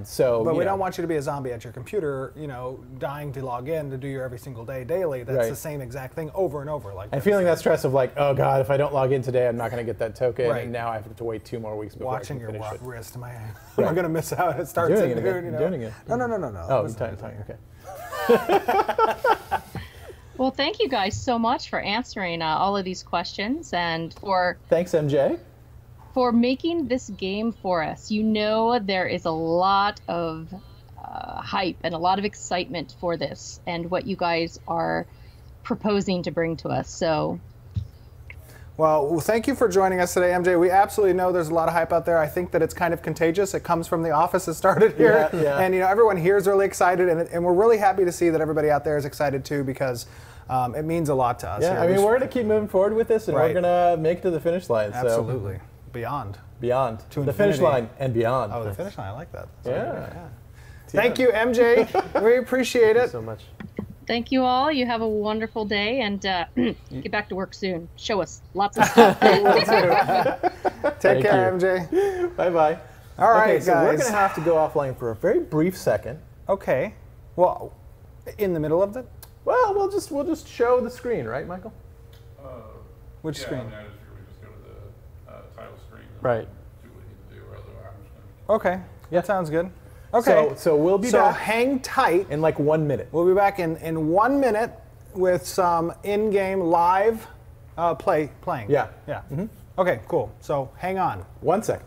So, But you we know. don't want you to be a zombie at your computer, you know, dying to log in to do your every single day daily. That's Right. the same exact thing over and over. And feeling that stress of like, oh God, if I don't log in today, I'm not going to get that token, Right. and now I have to wait 2 more weeks before watching I your can finish it. wrist. Am I Right. going to miss out? It starts Doing in it noon, again. you know? Doing it. No. Oh, Listen, time. Okay. Well, thank you guys so much for answering all of these questions and for Thanks, MJ. making this game for us. You know, there is a lot of hype and a lot of excitement for this and what you guys are proposing to bring to us. So Well, thank you for joining us today, MJ. We absolutely know there's a lot of hype out there. I think that it's kind of contagious. It comes from the office. It started here. Yeah. And, you know, everyone here is really excited. And we're really happy to see that everybody out there is excited, too, because it means a lot to us. Yeah, here. I mean, we're going to keep moving forward with this, and Right. we're going to make it to the finish line. Absolutely. So Beyond. beyond. To the finish infinity. line and beyond. Oh, the finish line. I like that. Yeah. Thank you, MJ. We appreciate Thank you it. so much. thank you all. You have a wonderful day and get back to work soon. Show us lots of stuff. Take care, you. MJ. Bye-bye. All right, okay, so we're guys. going to have to go offline for a very brief second. Okay. Well, in the middle of it? Well, we'll just show the screen, right, Michael? Which screen? I mean, I just figured we just go to the title screen. And Right. Do what you need to do, or otherwise I'm just going to. Okay. That sounds good. Okay. So we'll be So back hang tight. in like 1 minute. We'll be back in 1 minute with some in-game live playing. Yeah. Yeah. Okay, cool. So hang on. 1 second.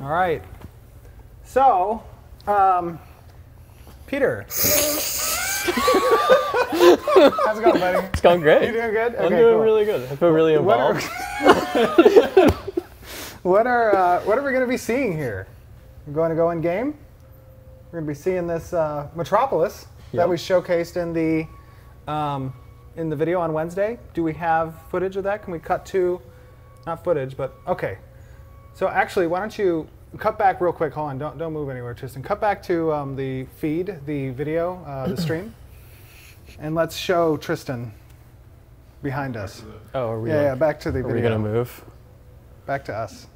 All right. So, Peter. How's it going, buddy? It's going great. You doing good? I'm Okay, doing cool. really good. I feel really involved. What are we going to be seeing here? We're going to go in game. We're going to be seeing this Metropolis that we showcased in the video on Wednesday. Do we have footage of that? Can we cut to, not footage, but okay. So actually, why don't you cut back real quick? Hold on, don't move anywhere, Tristan. Cut back to the feed, the video, the stream, and let's show Tristan behind us. Oh, are we? Yeah, back to the Are video. we gonna move? Back to us.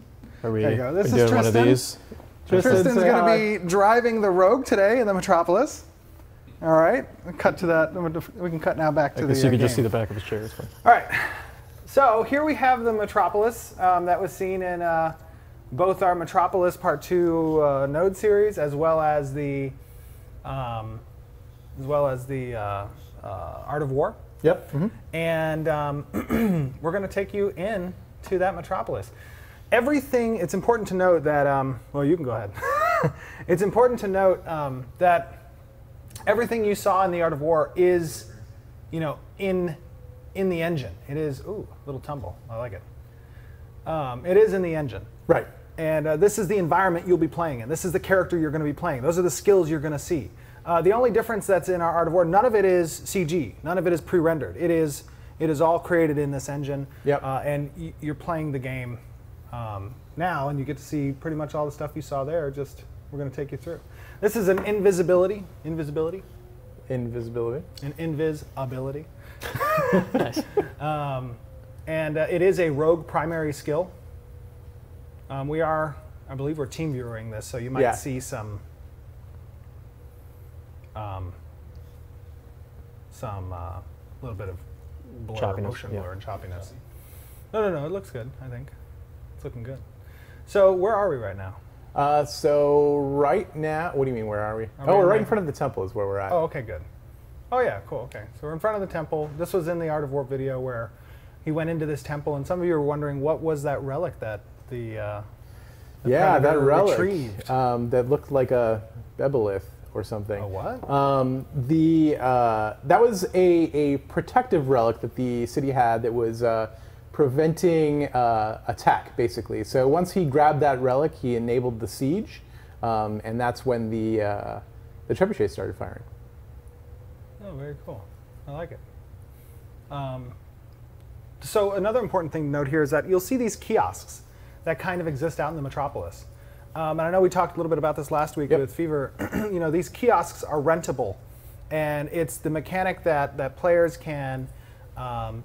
Are we? There you go. This we is doing one of Tristan. these? Tristan's say going hi. to be driving the Rogue today in the Metropolis. All right, cut to that. We can cut now back to the so you can just see game. the back of his chair. It's fine. All right, so here we have the Metropolis that was seen in both our Metropolis Part 2 node series, as well as the Art of War. Yep. And we're going to take you in to that Metropolis. Everything, it's important to note that, well, you can go ahead. It's important to note that everything you saw in the Art of War is, in the engine. It is, ooh, little tumble, I like it. It is in the engine. Right. And this is the environment you'll be playing in. This is the character you're going to be playing. Those are the skills you're going to see. The only difference that's in our Art of War, none of it is CG. None of it is pre-rendered. It is all created in this engine. Yep. And you're playing the game now, and you get to see pretty much all the stuff you saw there. We're going to take you through. This is an invisibility. An invisibility. Nice. And it is a rogue primary skill. I believe we're team viewing this, so you might see some little bit of blur, Choppiness, motion yeah. blur and choppiness. No, it looks good, I think. It's looking good. So where are we right now? So right now, what do you mean, where are we? We're right in front of the temple is where we're at. Oh, okay, good. Oh yeah, cool, okay. So we're in front of the temple. This was in the Art of War video where he went into this temple, and some of you were wondering, what was that relic that the that Predator relic retrieved? that looked like a Bebelith or something. A what? That was a protective relic that the city had that was preventing attack, basically. So once he grabbed that relic, he enabled the siege, and that's when the trebuchets started firing. Oh, very cool. I like it. So another important thing to note here is that you'll see these kiosks that kind of exist out in the Metropolis. And I know we talked a little bit about this last week with Fever. These kiosks are rentable, and it's the mechanic that players can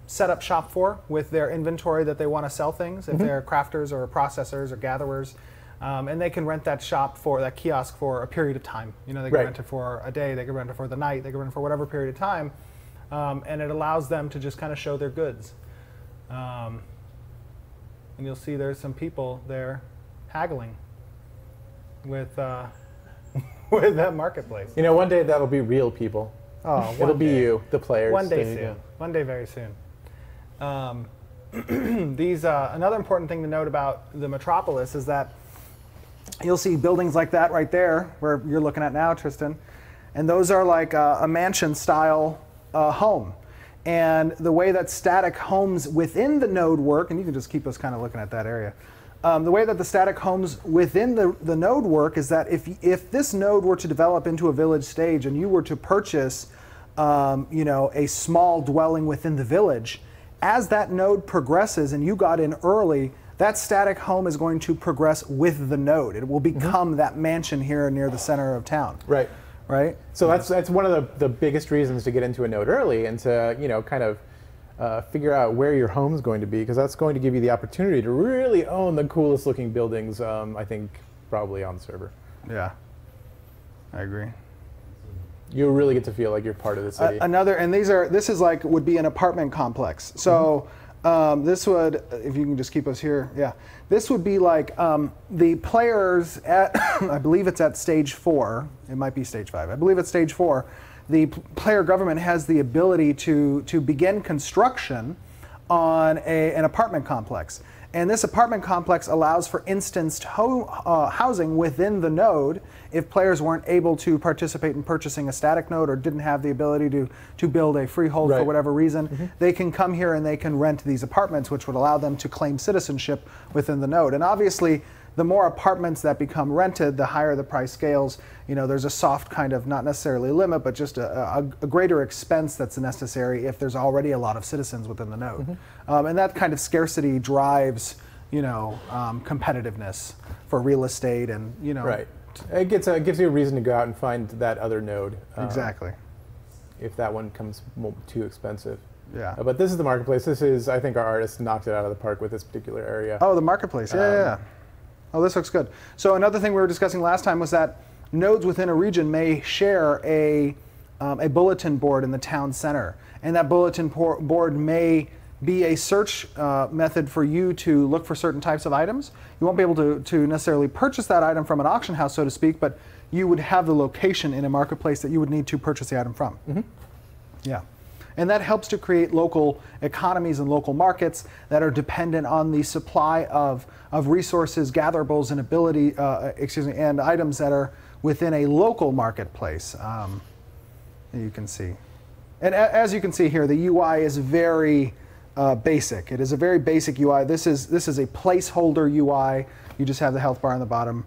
set up shop for with their inventory that they want to sell things, if they're crafters or processors or gatherers. And they can rent that kiosk for a period of time. They can rent it for a day, they can rent it for the night, they can rent it for whatever period of time. And it allows them to just kind of show their goods. And you'll see there's some people there haggling with with that marketplace. One day that'll be real people. Oh, it'll be you, the players. One day soon. One day very soon. Another important thing to note about the Metropolis is that you'll see buildings like that right there, where you're looking at now, Tristan, and those are like a mansion-style home. And the way that static homes within the node work, and you can just keep us kind of looking at that area, the way that the static homes within the node work is that if this node were to develop into a village stage and you were to purchase a small dwelling within the village, as that node progresses and you got in early, that static home is going to progress with the node. It will become that mansion here near the center of town. Right. Right? So that's one of the biggest reasons to get into a node early and to kind of figure out where your home's going to be, because that's going to give you the opportunity to really own the coolest looking buildings, I think, probably on the server. Yeah, I agree. You really get to feel like you're part of the city. This is like would be an apartment complex. So this would, if you can just keep us here, this would be like the players at, I believe it's at stage 4. It might be stage 5. I believe it's stage 4. The player government has the ability to begin construction on an apartment complex. And this apartment complex allows for instanced housing within the node. If players weren't able to participate in purchasing a static node or didn't have the ability to build a freehold for whatever reason, they can come here and they can rent these apartments, which would allow them to claim citizenship within the node. And obviously, the more apartments that become rented, the higher the price scales. There's a soft kind of, not necessarily limit, but just a greater expense that's necessary if there's already a lot of citizens within the node. And that kind of scarcity drives, competitiveness for real estate and, Right. It gives you a reason to go out and find that other node. Exactly. If that one comes too expensive. Yeah. But this is the marketplace. I think our artist knocked it out of the park with this particular area. Oh, the marketplace. Yeah. Oh, this looks good. So another thing we were discussing last time was that nodes within a region may share a a bulletin board in the town center. And that bulletin board may be a search method for you to look for certain types of items. You won't be able to necessarily purchase that item from an auction house, so to speak, but you would have the location in a marketplace that you would need to purchase the item from. Yeah. And that helps to create local economies and local markets that are dependent on the supply of resources, gatherables, and and items that are within a local marketplace. You can see. And as you can see here, the UI is very basic. It is a very basic UI. This is a placeholder UI. You just have the health bar on the bottom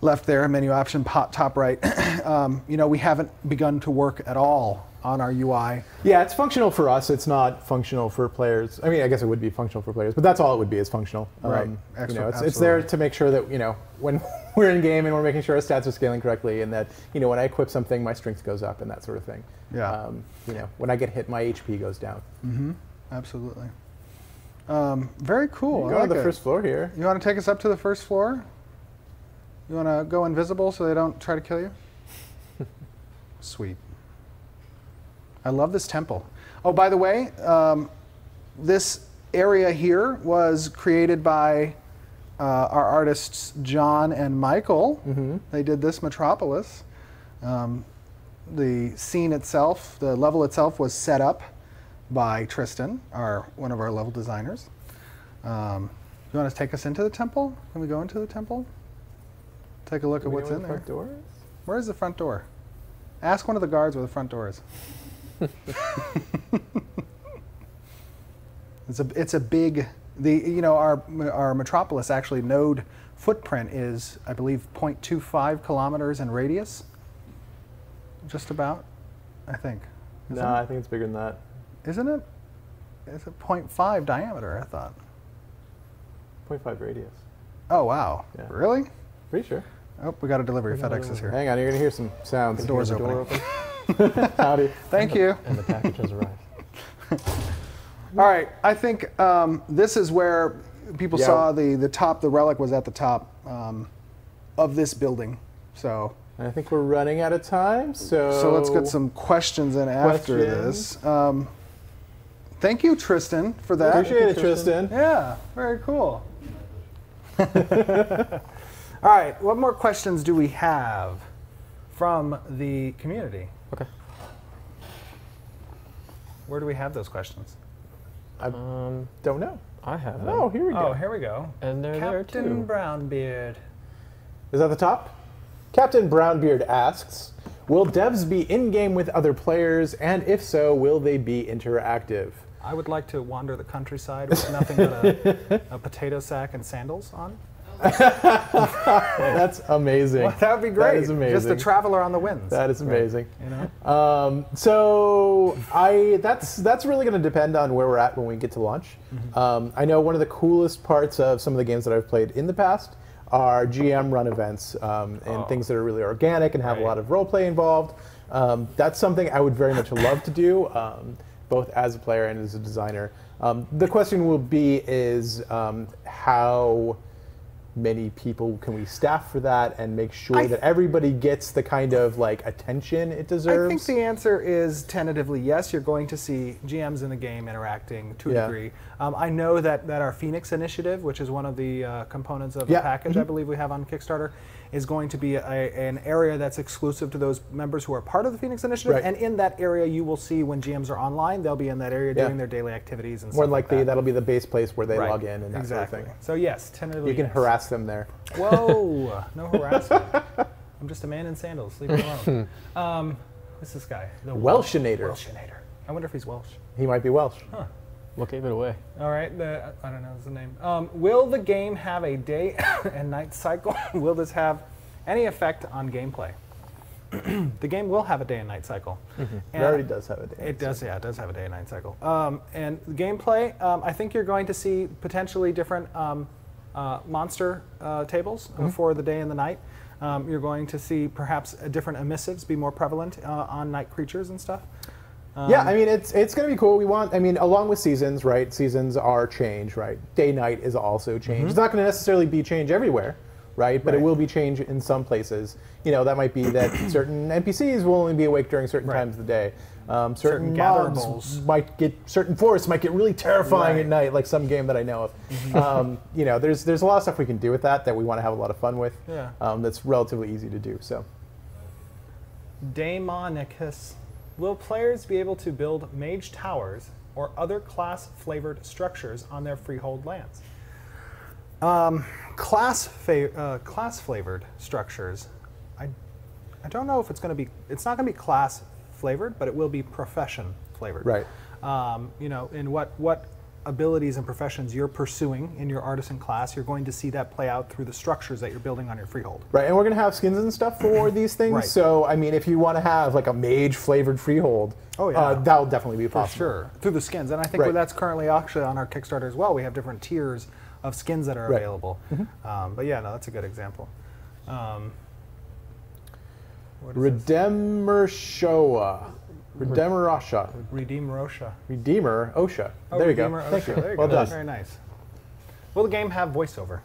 left there, menu option top right. We haven't begun to work at all on our UI. Yeah, it's functional for us. It's not functional for players. I mean, I guess it would be functional for players, but that's all it would be, is functional. Right. It's there to make sure that, when we're in game and we're making sure our stats are scaling correctly, and that, when I equip something, my strength goes up and that sort of thing. Yeah. When I get hit, my HP goes down. Mm-hmm. Absolutely. Very cool. Go to the first floor here. You want to take us up to the first floor? You want to go invisible so they don't try to kill you? Sweet. I love this temple. Oh, by the way, this area here was created by our artists John and Michael. They did this Metropolis. The scene itself, the level itself, was set up by Tristan, one of our level designers. You want to take us into the temple? Can we go into the temple? Take a look at what's in there. Where's the front door? Ask one of the guards where the front door is. It's a big, our Metropolis actually node footprint is, I believe, 0.25 kilometers in radius. Just about, I think. No, I think it's bigger than that. Isn't it? It's a 0.5 diameter, I thought. 0.5 radius. Oh, wow. Yeah. Really? Pretty sure. Oh, we got a delivery. FedEx is here. Hang on, you're going to hear some sounds. The door's door opening. Howdy. Thank you. And the package has arrived. All right, I think this is where people saw the top, the relic was at the top of this building. So I think we're running out of time, so let's get some questions in after this. Thank you, Tristan, for that. Appreciate it, Tristan. Yeah, very cool. All right, what more questions do we have from the community? Okay. Where do we have those questions? I don't know. I have them. Oh, here we go. Oh, here we go. And they're there too. Captain Brownbeard. Is that the top? Captain Brownbeard asks, will devs be in-game with other players, and if so, will they be interactive? I would like to wander the countryside with nothing but a potato sack and sandals on. That's amazing. Well, that would be great. That is amazing. Just a traveler on the winds. That is amazing. Right. So that's really going to depend on where we're at when we get to launch. I know one of the coolest parts of some of the games that I've played in the past are GM run events and things that are really organic and have a lot of role play involved. That's something I would very much love to do, both as a player and as a designer. The question will be is how many people can we staff for that and make sure that everybody gets the kind of attention it deserves? I think the answer is tentatively yes. You're going to see GMs in the game interacting to a degree. I know that our Phoenix initiative, which is one of the components of the package I believe we have on Kickstarter, is going to be an area that's exclusive to those members who are part of the Phoenix initiative. And in that area, you will see when GMs are online, they'll be in that area doing their daily activities and more stuff likely like that. that'll be the base place where they log in and that sort of thing. So yes, tentatively you can harass them there. Whoa, no harassment. I'm just a man in sandals. Leave me alone. Who's this guy? The Welshinator. Welshinator. I wonder if he's Welsh. He might be Welsh. Huh. What gave it away? All right, I don't know the name. Will the game have a day and night cycle? Will this have any effect on gameplay? The game will have a day and night cycle. It already does have a day. It does, yeah, it does have a day and night cycle. And gameplay, I think you're going to see potentially different monster tables for the day and the night. You're going to see perhaps different emissives be more prevalent on night creatures and stuff. Yeah, I mean, it's going to be cool. Along with seasons, right? Seasons are change, right? Day-night is also change. It's not going to necessarily be change everywhere, right? But it Right. will be changed in some places. You know, that might be that certain NPCs will only be awake during certain Right. times of the day. Certain Certain mobs gatherables. might get, certain forests might get really terrifying Right. at night, like some game that I know of. You know, there's a lot of stuff we can do with that we want to have a lot of fun with. Yeah. That's relatively easy to do. So. Daemonicus. Will players be able to build mage towers or other class-flavored structures on their freehold lands? Class-flavored structures. I don't know if it's going to be. It's not going to be class-flavored, but it will be profession-flavored. Right. You know, in what abilities and professions you're pursuing in your artisan class, you're going to see that play out through the structures that you're building on your freehold. Right, and we're going to have skins and stuff for these things. Right. So, I mean, if you want to have like a mage-flavored freehold, Oh, yeah. that'll definitely be For possible. sure, through the skins, and I think Right. that's currently actually on our Kickstarter as well. We have different tiers of skins that are Right. available. But yeah, no, that's a good example. What is this? Redeemer Showa. Redeemer Osha. Redeem Rosha. Redeemer Osha. Oh, There you Redeemer go. Thank Osha. you. There you Well go. done. Very nice. Will the game have voiceover?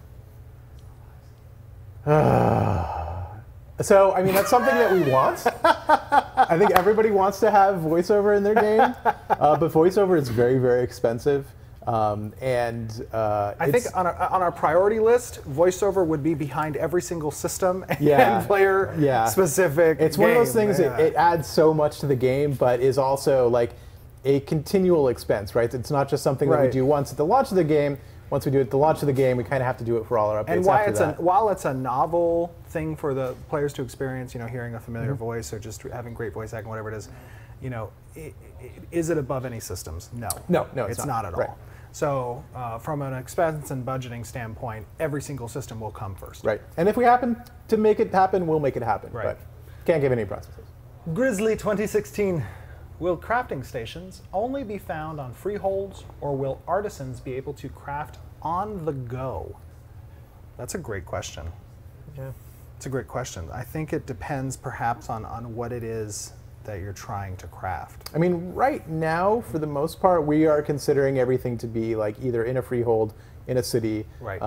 So, I mean, that's something that we want. I think everybody wants to have voiceover in their game, but voiceover is very, very expensive. I think on our priority list, voiceover would be behind every single system and player specific. It's one of those game. things. Yeah. It adds so much to the game, but is also like a continual expense, right? It's not just something that we Right. do once at the launch of the game. Once we do it at the launch of the game, we kind of have to do it for all our updates And why after it's that. while it's a novel thing for the players to experience, you know, hearing a familiar voice or just having great voice acting, whatever it is, you know, is it above any systems? No. No, it's not at all. Right. So from an expense and budgeting standpoint, every single system will come first. Right. And if we happen to make it happen, we'll make it happen. Right. But can't give any processes. Grizzly 2016. Will crafting stations only be found on freeholds, or will artisans be able to craft on the go? That's a great question. Yeah. It's a great question. I think it depends perhaps on what it is that you're trying to craft. I mean, right now, for the most part, we are considering everything to be like either in a freehold, in a city, Right.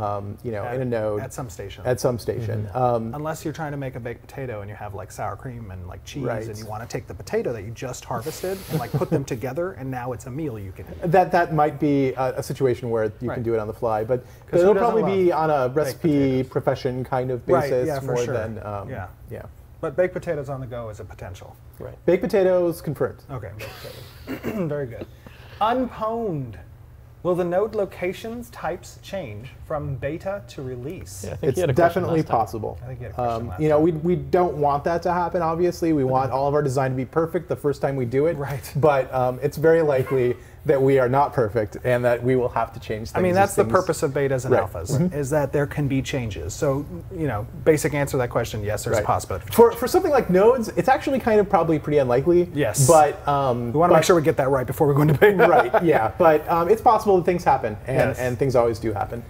You know, in a node. At some station. At some station. Unless you're trying to make a baked potato and you have like sour cream and like cheese, Right. and you want to take the potato that you just harvested and like put them together, and now it's a meal you can eat. That might be a situation where you Right. can do it on the fly, but 'Cause who it'll doesn't probably be love on a baked recipe potatoes? profession kind of Right, basis yeah, for more sure. than Yeah. yeah. But baked potatoes on the go is a potential. Right. Baked potatoes confirmed. Okay, baked potatoes. Very good. Unpwned. Will the node locations types change from beta to release? Yeah, I think It's you had a question definitely last time. possible. I think you had a question last You know, time. we don't want that to happen, obviously. We want all of our design to be perfect the first time we do it. Right. But it's very likely that we are not perfect and that we will have to change things. I mean, as that's the things- purpose of betas and Right. alphas, is that there can be changes. So, you know, basic answer to that question, yes, there's a Right. possibility. For something like nodes, it's actually kind of probably pretty unlikely. Yes. But We want to make sure we get that right before we go into beta. right, yeah. But it's possible that things happen, Yes. and things always do happen.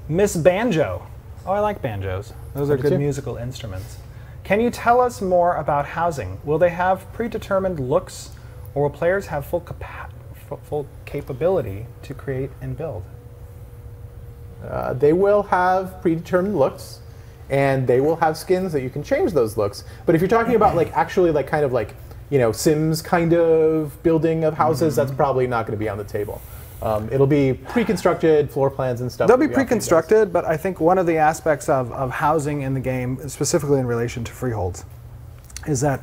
Miss Banjo. Oh, I like banjos. Those are do good too. musical instruments. Can you tell us more about housing? Will they have predetermined looks, or will players have full capability to create and build? They will have predetermined looks, and they will have skins that you can change those looks. But if you're talking about like actually like kind of like, you know, Sims kind of building of houses, that's probably not going to be on the table. It'll be pre-constructed floor plans and stuff. They'll be that we offer you guys. pre-constructed, but I think one of the aspects of housing in the game, specifically in relation to freeholds, is that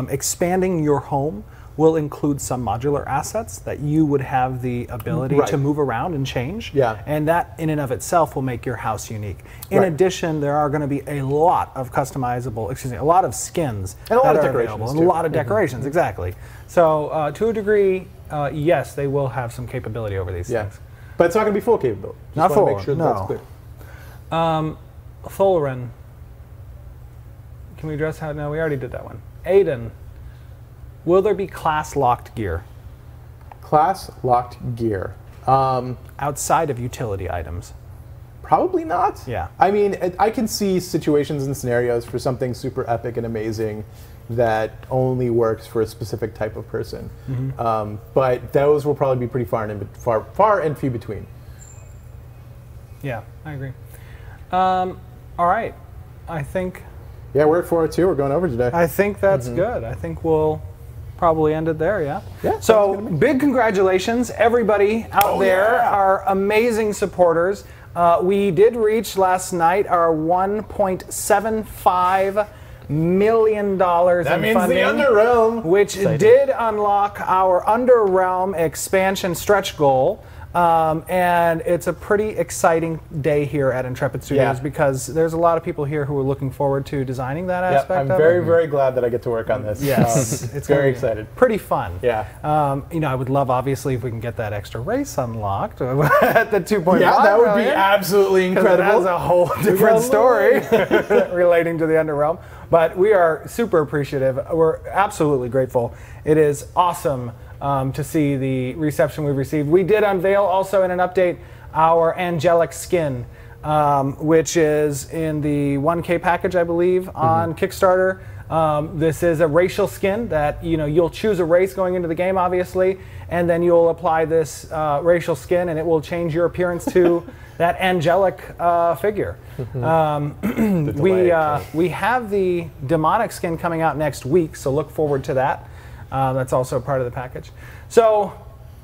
expanding your home will include some modular assets that you would have the ability Right. to move around and change. Yeah. And that in and of itself will make your house unique. In Right. addition, there are going to be a lot of customizable, a lot of skins And a lot that of are decorations, available, and too. a lot of decorations, exactly. So to a degree, yes, they will have some capability over these Yeah, things. but it's not going to be full capability. Just Not wanna full, Make sure no. that's clear. Thulren. Can we address how? No, we already did that one. Aiden. Will there be class-locked gear Class locked gear. outside of utility items? Probably not. Yeah. I mean, I can see situations and scenarios for something super epic and amazing that only works for a specific type of person. But those will probably be pretty far and few between. Yeah, I agree. All right. I think Yeah, we're at 4:02. We're going over today. that's good. I think we'll probably end it there, yeah? Yeah, So, sounds good. big congratulations, everybody out there, yeah. our amazing supporters. We did reach last night our $1.75 million That in means funding, the Underrealm. which did unlock our Underrealm expansion stretch goal. And it's a pretty exciting day here at Intrepid Studios Yeah. because there's a lot of people here who are looking forward to designing that Yeah, aspect I'm of very, it. very glad that I get to work on this. Yes, it's gonna very be excited. Pretty fun. Yeah. You know, I would love, obviously, if we can get that extra race unlocked at the 2.5 Yeah, that would be million, absolutely 'cause incredible. That's a whole different story relating to the Underrealm. But we are super appreciative. We're absolutely grateful. It is awesome to see the reception we've received. We did unveil also in an update our angelic skin, which is in the 1K package, I believe, on Kickstarter. This is a racial skin that you'll choose a race going into the game, obviously, and then you'll apply this racial skin, and it will change your appearance to that angelic figure. We have the demonic skin coming out next week, so look forward to that. That's also part of the package. So,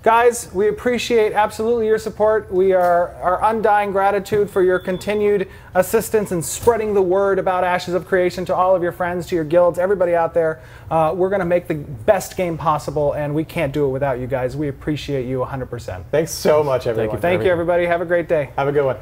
guys, we appreciate absolutely your support. We are our undying gratitude for your continued assistance in spreading the word about Ashes of Creation to all of your friends, to your guilds, everybody out there. We're going to make the best game possible, and we can't do it without you guys. We appreciate you 100%. Thanks so much, everyone. Thank you, everybody. Have a great day. Have a good one.